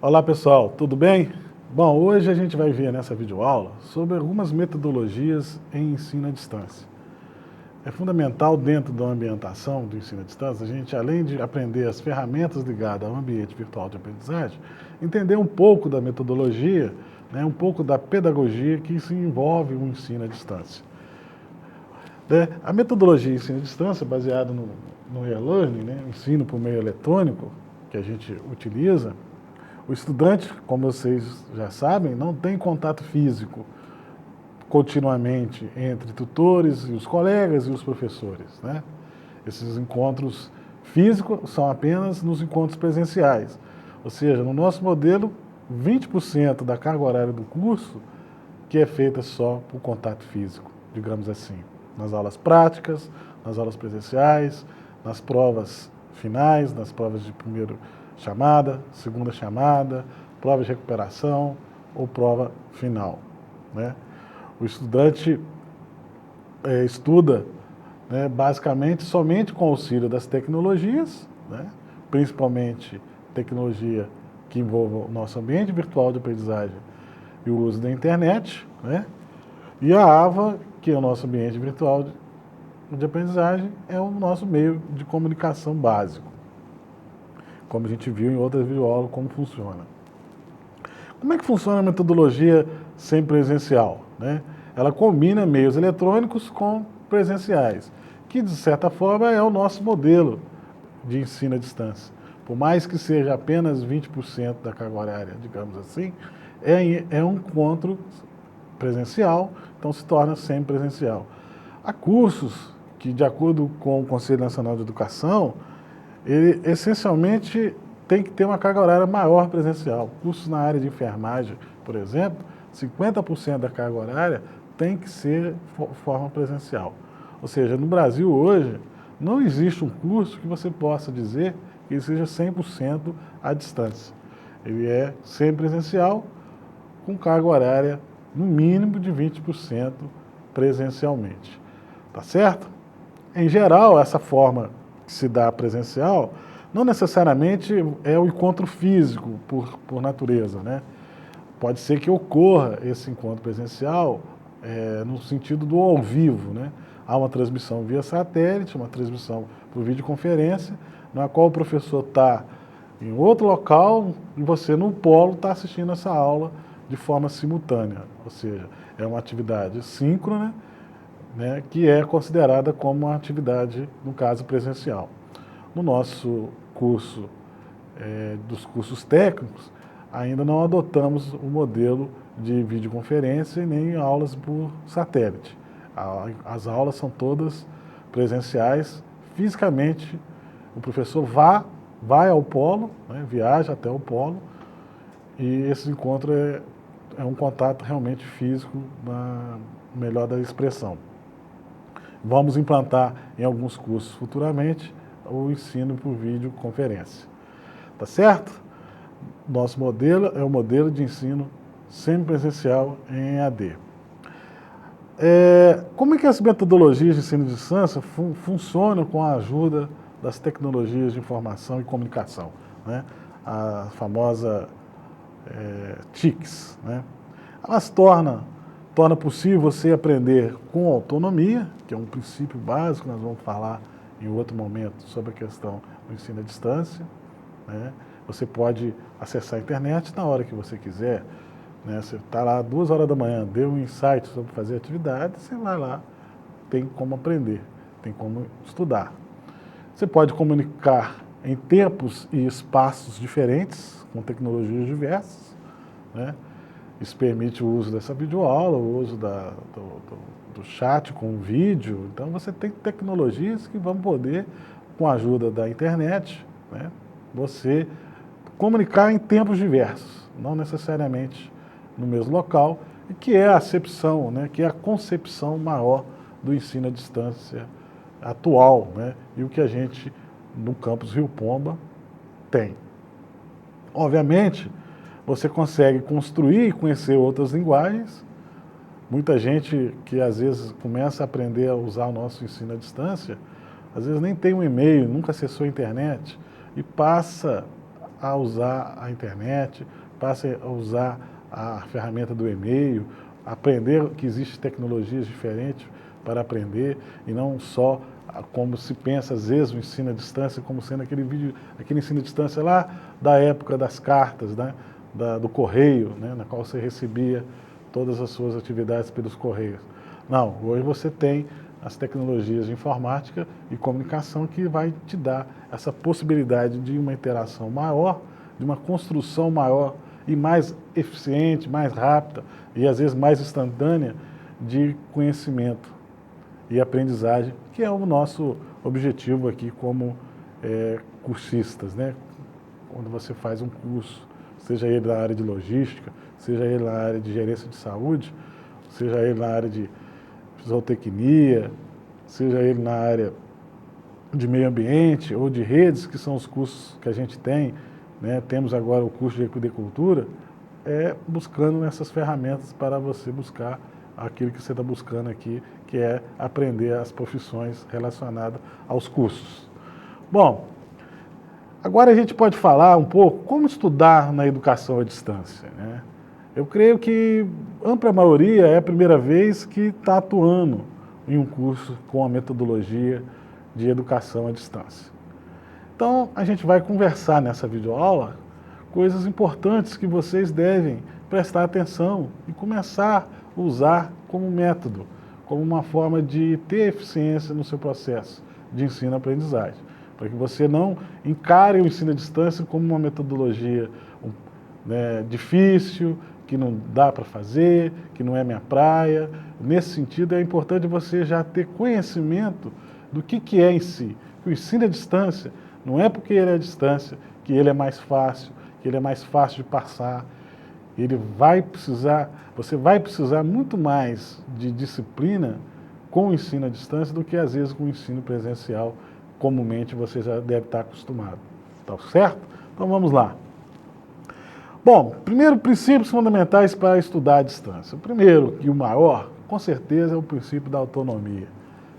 Olá pessoal, tudo bem? Bom, hoje a gente vai ver nessa videoaula sobre algumas metodologias em ensino à distância. É fundamental dentro da ambientação do ensino à distância, a gente, além de aprender as ferramentas ligadas ao ambiente virtual de aprendizagem, entender um pouco da metodologia, um pouco da pedagogia que se envolve o ensino à distância. A metodologia de ensino à distância, baseada no e-learning, ensino por meio eletrônico, que a gente utiliza, o estudante, como vocês já sabem, não tem contato físico continuamente entre tutores e os colegas e os professores, Esses encontros físicos são apenas nos encontros presenciais. Ou seja, no nosso modelo, 20% da carga horária do curso que é feita só por contato físico, digamos assim. Nas aulas práticas, nas aulas presenciais, nas provas finais, nas provas de primeira chamada, segunda chamada, prova de recuperação ou prova final. O estudante estuda basicamente somente com o auxílio das tecnologias, principalmente tecnologia que envolva o nosso ambiente virtual de aprendizagem e o uso da internet, e a AVA, que é o nosso ambiente virtual de aprendizagem, é o nosso meio de comunicação básico, como a gente viu em outras videoaulas como funciona. Como é que funciona a metodologia sem presencial? Ela combina meios eletrônicos com presenciais, que de certa forma é o nosso modelo de ensino à distância. Por mais que seja apenas 20% da carga horária, digamos assim, é um encontro presencial, então se torna semipresencial. Há cursos que, de acordo com o Conselho Nacional de Educação, ele essencialmente tem que ter uma carga horária maior presencial. Cursos na área de enfermagem, por exemplo, 50% da carga horária tem que ser forma presencial. Ou seja, no Brasil hoje, não existe um curso que você possa dizer que ele seja 100% à distância. Ele é semipresencial, com carga horária no mínimo de 20% presencialmente. Tá certo? Em geral, essa forma que se dá presencial não necessariamente é o encontro físico por natureza, Pode ser que ocorra esse encontro presencial no sentido do ao vivo, Há uma transmissão via satélite, uma transmissão por videoconferência, na qual o professor está em outro local e você no polo está assistindo essa aula de forma simultânea, ou seja, é uma atividade síncrona, que é considerada como uma atividade, no caso, presencial. No nosso curso, dos cursos técnicos, ainda não adotamos o modelo de videoconferência e nem aulas por satélite. As aulas são todas presenciais, fisicamente, o professor vai ao polo, viaja até o polo, e esse encontro é um contato realmente físico, na melhor da expressão. Vamos implantar em alguns cursos futuramente o ensino por videoconferência. Tá certo? Nosso modelo é o modelo de ensino semipresencial em EAD. Como é que as metodologias de ensino à distância funcionam com a ajuda das tecnologias de informação e comunicação? A famosa TICs. Elas torna possível você aprender com autonomia, que é um princípio básico, nós vamos falar em outro momento sobre a questão do ensino à distância. Você pode acessar a internet na hora que você quiser. Você está lá 2 horas da manhã, deu um insight sobre fazer atividade, você vai lá, tem como aprender, tem como estudar. Você pode comunicar em tempos e espaços diferentes, com tecnologias diversas. Isso permite o uso dessa videoaula, o uso do chat com vídeo. Então você tem tecnologias que vão poder, com a ajuda da internet, você comunicar em tempos diversos, não necessariamente no mesmo local, e que é a acepção, que é a concepção maior do ensino à distância atual, e o que a gente, no campus Rio Pomba, tem. Obviamente, você consegue construir e conhecer outras linguagens. Muita gente que às vezes começa a aprender a usar o nosso ensino à distância, às vezes nem tem um e-mail, nunca acessou a internet, e passa a usar a internet, passe a usar a ferramenta do e-mail, aprender que existem tecnologias diferentes para aprender e não só como se pensa às vezes o ensino à distância como sendo aquele ensino à distância lá da época das cartas, né, do correio, né, na qual você recebia todas as suas atividades pelos correios. Não, hoje você tem as tecnologias de informática e comunicação que vai te dar essa possibilidade de uma interação maior, de uma construção maior e mais eficiente, mais rápida e às vezes mais instantânea de conhecimento e aprendizagem, que é o nosso objetivo aqui como cursistas, né? Quando você faz um curso, seja ele na área de logística, seja ele na área de gerência de saúde, seja ele na área de zootecnia, seja ele na área de meio ambiente ou de redes, que são os cursos que a gente tem, né? Temos agora o curso de equicultura, buscando essas ferramentas para você buscar aquilo que você está buscando aqui, que é aprender as profissões relacionadas aos cursos. Bom, agora a gente pode falar um pouco como estudar na educação à distância, né? Eu creio que a ampla maioria é a primeira vez que está atuando em um curso com a metodologia de educação à distância. Então, a gente vai conversar nessa videoaula coisas importantes que vocês devem prestar atenção e começar a usar como método, como uma forma de ter eficiência no seu processo de ensino-aprendizagem, para que você não encare o ensino à distância como uma metodologia difícil, que não dá para fazer, que não é minha praia. Nesse sentido, é importante você já ter conhecimento do que é em si. O ensino à distância não é porque ele é à distância que ele é mais fácil, que ele é mais fácil de passar. Você vai precisar muito mais de disciplina com o ensino à distância do que às vezes com o ensino presencial, comumente você já deve estar acostumado. Tá certo? Então vamos lá. Bom, primeiro, princípios fundamentais para estudar à distância. O primeiro e o maior, com certeza, é o princípio da autonomia,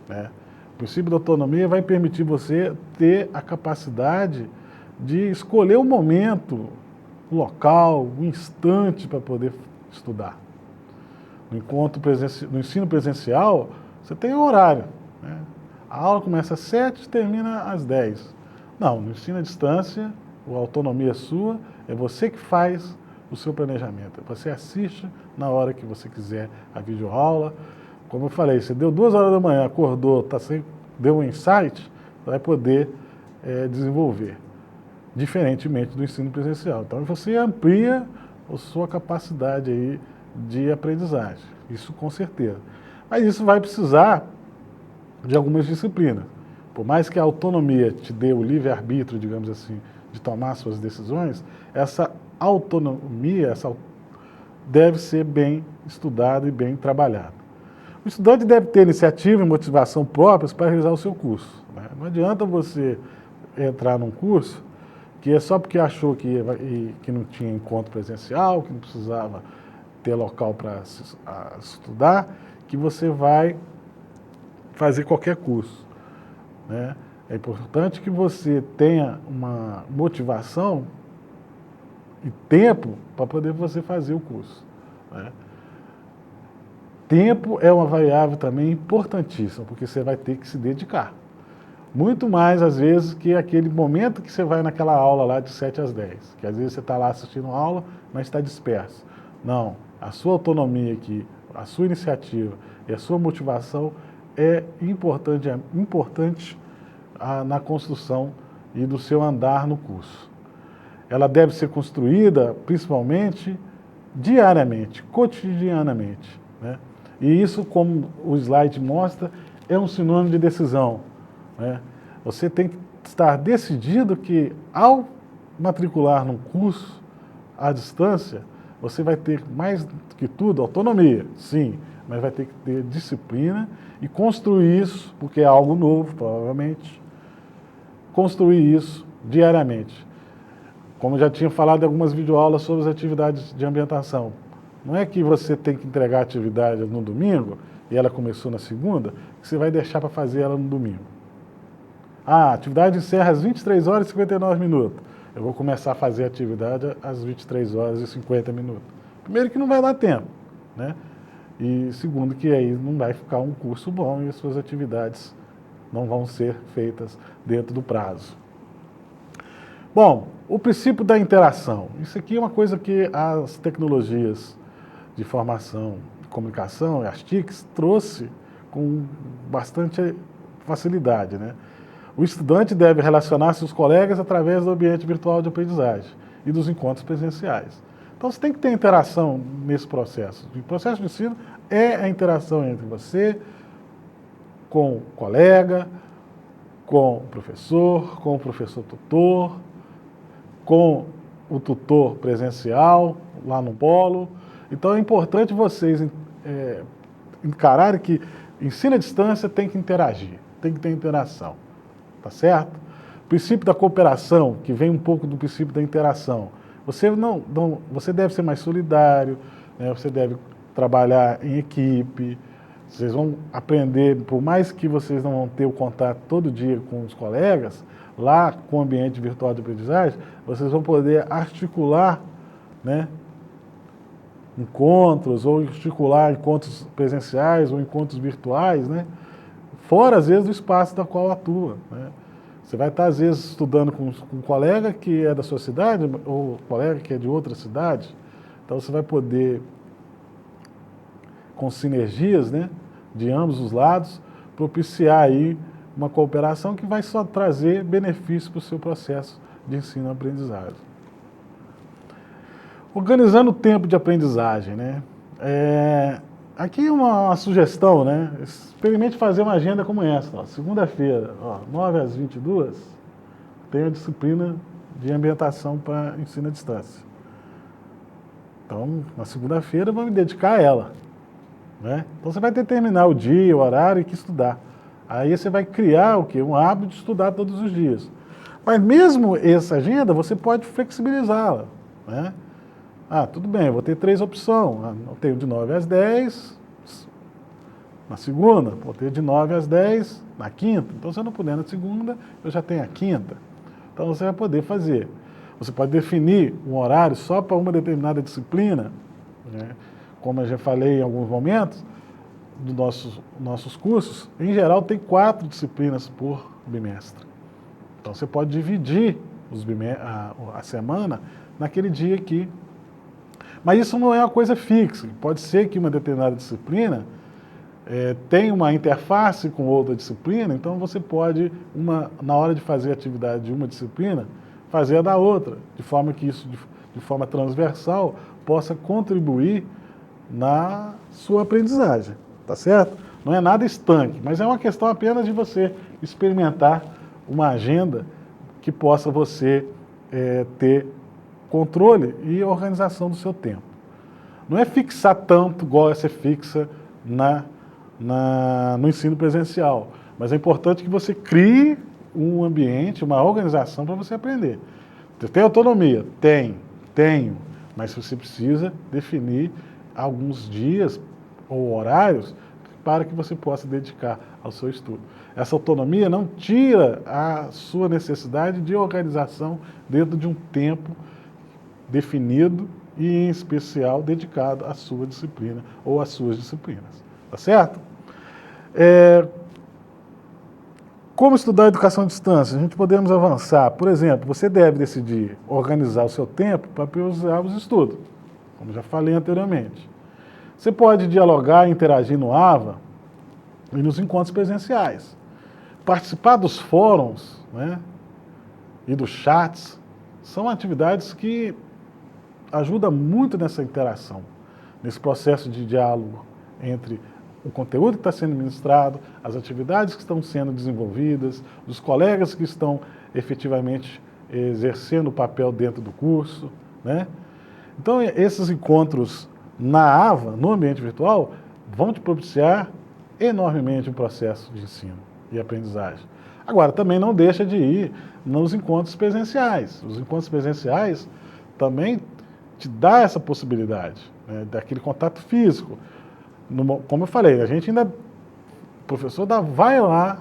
né? O princípio da autonomia vai permitir você ter a capacidade de escolher o momento, o local, o instante para poder estudar. No ensino presencial, você tem um horário, né? A aula começa às 7 e termina às 10. Não, no ensino à distância, a autonomia é sua, é você que faz o seu planejamento. Você assiste na hora que você quiser a videoaula. Como eu falei, você deu 2 horas da manhã, acordou, deu um insight, vai poder desenvolver, diferentemente do ensino presencial. Então você amplia a sua capacidade aí de aprendizagem, isso com certeza. Mas isso vai precisar de algumas disciplinas. Por mais que a autonomia te dê o livre-arbítrio, digamos assim, de tomar suas decisões, essa autonomia deve ser bem estudada e bem trabalhada. O estudante deve ter iniciativa e motivação próprias para realizar o seu curso, né? Não adianta você entrar num curso que é só porque achou que não tinha encontro presencial, que não precisava ter local para estudar, que você vai fazer qualquer curso, né? É importante que você tenha uma motivação e tempo para poder você fazer o curso, né? Tempo é uma variável também importantíssima, porque você vai ter que se dedicar. Muito mais, às vezes, que aquele momento que você vai naquela aula lá de 7 às 10, que às vezes você está lá assistindo a aula, mas está disperso. Não, a sua autonomia aqui, a sua iniciativa e a sua motivação é importante na construção e do seu andar no curso. Ela deve ser construída, principalmente, diariamente, cotidianamente, né? E isso, como o slide mostra, é um sinônimo de decisão, né? Você tem que estar decidido que, ao matricular num curso à distância, você vai ter, mais do que tudo, autonomia, sim, mas vai ter que ter disciplina e construir isso, porque é algo novo, provavelmente, construir isso diariamente. Como eu já tinha falado em algumas videoaulas sobre as atividades de ambientação. Não é que você tem que entregar a atividade no domingo, e ela começou na segunda, que você vai deixar para fazer ela no domingo. A atividade encerra às 23 horas e 59 minutos. eu vou começar a fazer a atividade às 23h50. Primeiro que não vai dar tempo, né? E segundo que aí não vai ficar um curso bom e as suas atividades não vão ser feitas dentro do prazo. Bom, o princípio da interação. Isso aqui é uma coisa que as tecnologias de formação e comunicação, as TICs, trouxe com bastante facilidade, né? O estudante deve relacionar seus colegas através do ambiente virtual de aprendizagem e dos encontros presenciais. Então você tem que ter interação nesse processo. O processo de ensino é a interação entre você, com o colega, com o professor tutor, com o tutor presencial, lá no polo. Então é importante vocês encararem que ensino à distância tem que interagir, tem que ter interação, tá certo? O princípio da cooperação, que vem um pouco do princípio da interação. Você deve ser mais solidário, né? Você deve trabalhar em equipe, vocês vão aprender, por mais que vocês não vão ter o contato todo dia com os colegas, lá com o ambiente virtual de aprendizagem, vocês vão poder articular, né, encontros, ou articular encontros presenciais ou encontros virtuais, né, fora, às vezes, do espaço da qual atua, né. Você vai estar, às vezes, estudando com um colega que é da sua cidade, ou colega que é de outra cidade, então você vai poder, com sinergias, né, de ambos os lados, propiciar aí uma cooperação que vai só trazer benefício para o seu processo de ensino-aprendizagem. Organizando o tempo de aprendizagem, né? Aqui uma sugestão, né? Experimente fazer uma agenda como essa. Segunda-feira, 9h22, tem a disciplina de ambientação para ensino à distância. Então, na segunda-feira, eu vou me dedicar a ela, né? Então, você vai determinar o dia, o horário e que estudar. Aí você vai criar o quê? Um hábito de estudar todos os dias. Mas mesmo essa agenda, você pode flexibilizá-la, né? Tudo bem, eu vou ter 3 opções. Eu tenho de 9 às 10 na segunda, vou ter de 9 às 10 na quinta. Então, se eu não puder na segunda, eu já tenho a quinta. Então, você vai poder fazer. Você pode definir um horário só para uma determinada disciplina, né? Como eu já falei em alguns momentos, dos nossos cursos, em geral, tem 4 disciplinas por bimestre. Então, você pode dividir a semana naquele dia aqui. Mas isso não é uma coisa fixa. Pode ser que uma determinada disciplina tenha uma interface com outra disciplina, então você pode, na hora de fazer a atividade de uma disciplina, fazer a da outra, de forma que isso, de forma transversal, possa contribuir na sua aprendizagem, tá certo? Não é nada estanque, mas é uma questão apenas de você experimentar uma agenda que possa você ter controle e organização do seu tempo. Não é fixar tanto igual você fixa no ensino presencial, mas é importante que você crie um ambiente, uma organização para você aprender. Você tem autonomia? Tenho, mas você precisa definir alguns dias ou horários para que você possa dedicar ao seu estudo. Essa autonomia não tira a sua necessidade de organização dentro de um tempo definido e, em especial, dedicado à sua disciplina ou às suas disciplinas. Tá certo? Como estudar educação à distância? A gente podemos avançar. Por exemplo, você deve decidir organizar o seu tempo para priorizar os estudos, como já falei anteriormente. Você pode dialogar e interagir no AVA e nos encontros presenciais. Participar dos fóruns, né, e dos chats são atividades que ajudam muito nessa interação, nesse processo de diálogo entre o conteúdo que está sendo ministrado, as atividades que estão sendo desenvolvidas, os colegas que estão efetivamente exercendo o papel dentro do curso, né? Então, esses encontros na AVA, no ambiente virtual, vão te propiciar enormemente o processo de ensino e aprendizagem. Agora, também não deixa de ir nos encontros presenciais. Os encontros presenciais também te dá essa possibilidade, né, daquele contato físico. Como eu falei, a gente ainda, o professor vai lá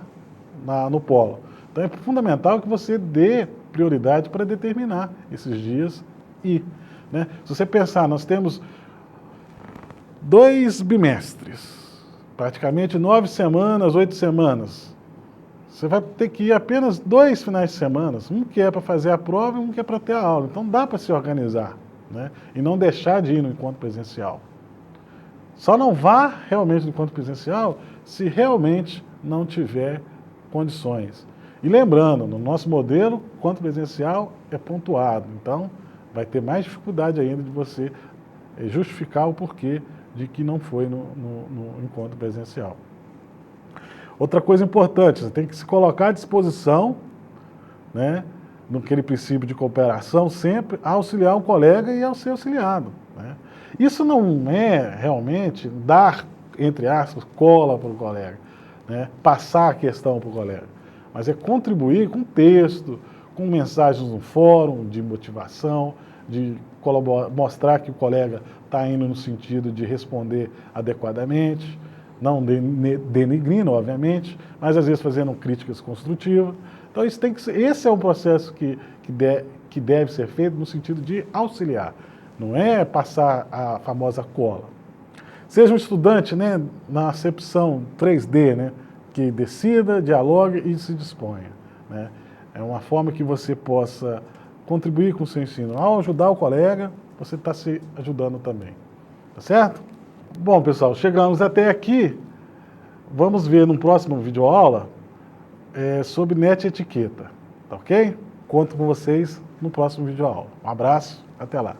no polo. Então é fundamental que você dê prioridade para determinar esses dias e, né? Se você pensar, nós temos 2 bimestres, praticamente 9 semanas, 8 semanas. Você vai ter que ir apenas 2 finais de semana, um que é para fazer a prova e um que é para ter a aula. Então dá para se organizar, né? E não deixar de ir no encontro presencial. Só não vá realmente no encontro presencial se realmente não tiver condições. E lembrando, no nosso modelo, o encontro presencial é pontuado. Então, vai ter mais dificuldade ainda de você justificar o porquê de que não foi no encontro presencial. Outra coisa importante, você tem que se colocar à disposição, né, naquele princípio de cooperação, sempre auxiliar o colega e ao ser auxiliado, né? Isso não é realmente dar, entre aspas, cola para o colega, né, passar a questão para o colega, mas é contribuir com texto, com mensagens no fórum de motivação, de mostrar que o colega está indo no sentido de responder adequadamente, não denigrindo, obviamente, mas às vezes fazendo críticas construtivas. Então isso tem que ser, esse é um processo que deve ser feito no sentido de auxiliar, não é passar a famosa cola. Seja um estudante, né, na acepção 3D, né, que decida, dialogue e se disponha, né? É uma forma que você possa contribuir com o seu ensino. Ao ajudar o colega, você está se ajudando também. Tá certo? Bom, pessoal, chegamos até aqui. Vamos ver no próximo videoaula sobre net etiqueta. Tá ok? Conto com vocês no próximo videoaula. Um abraço, até lá.